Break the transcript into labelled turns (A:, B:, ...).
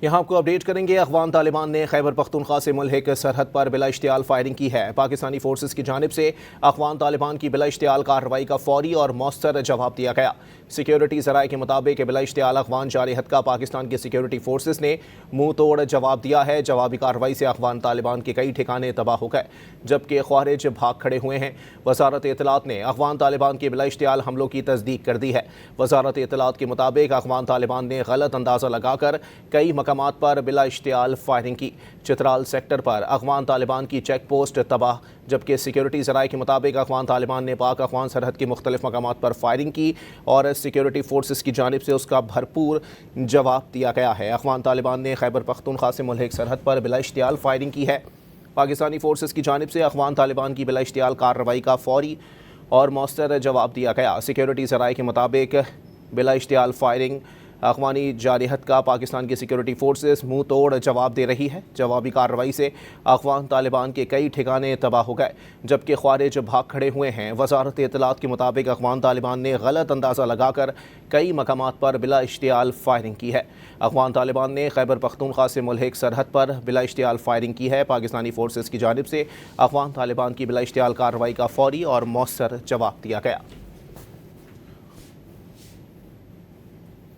A: یہاں آپ کو اپڈیٹ کریں گے۔ افغان طالبان نے خیبر پختونخوا سے ملحق سرحد پر بلا اشتعال فائرنگ کی ہے۔ پاکستانی فورسز کی جانب سے افغان طالبان کی بلا اشتعال کارروائی کا فوری اور مؤثر جواب دیا گیا۔ سیکیورٹی ذرائع کے مطابق بلا اشتعال افغان جارحیت کا پاکستان کی سیکیورٹی فورسز نے منہ توڑ جواب دیا ہے۔ جوابی کارروائی سے افغان طالبان کے کئی ٹھکانے تباہ ہو گئے جبکہ خوارج بھاگ کھڑے ہوئے ہیں۔ وزارت اطلاعات نے افغان طالبان کے بلا اشتعال حملوں کی تصدیق کر دی ہے۔ وزارت اطلاعات کے مطابق افغان طالبان نے غلط اندازہ لگا کر کئی مقامات پر بلا اشتعال فائرنگ کی۔ چترال سیکٹر پر افغان طالبان کی چیک پوسٹ تباہ، جبکہ سیکیورٹی ذرائع کے مطابق افغان طالبان نے پاک افغان سرحد کے مختلف مقامات پر فائرنگ کی اور سیکیورٹی فورسز کی جانب سے اس کا بھرپور جواب دیا گیا ہے۔ افغان طالبان نے خیبر پختونخوا سے ملحق سرحد پر بلا اشتعال فائرنگ کی ہے۔ پاکستانی فورسز کی جانب سے افغان طالبان کی بلا اشتعال کارروائی کا فوری اور مؤثر جواب دیا گیا۔ سیکیورٹی ذرائع کے مطابق بلا اشتعال فائرنگ افغانی جارحیت کا پاکستان کی سیکیورٹی فورسز منہ توڑ جواب دے رہی ہے۔ جوابی کارروائی سے افغان طالبان کے کئی ٹھکانے تباہ ہو گئے جبکہ خوارج بھاگ کھڑے ہوئے ہیں۔ وزارت اطلاعات کے مطابق افغان طالبان نے غلط اندازہ لگا کر کئی مقامات پر بلا اشتعال فائرنگ کی ہے۔ افغان طالبان نے خیبر پختونخوا سے ملحق سرحد پر بلا اشتعال فائرنگ کی ہے۔ پاکستانی فورسز کی جانب سے افغان طالبان کی بلا اشتعال کارروائی کا فوری اور مؤثر جواب دیا گیا۔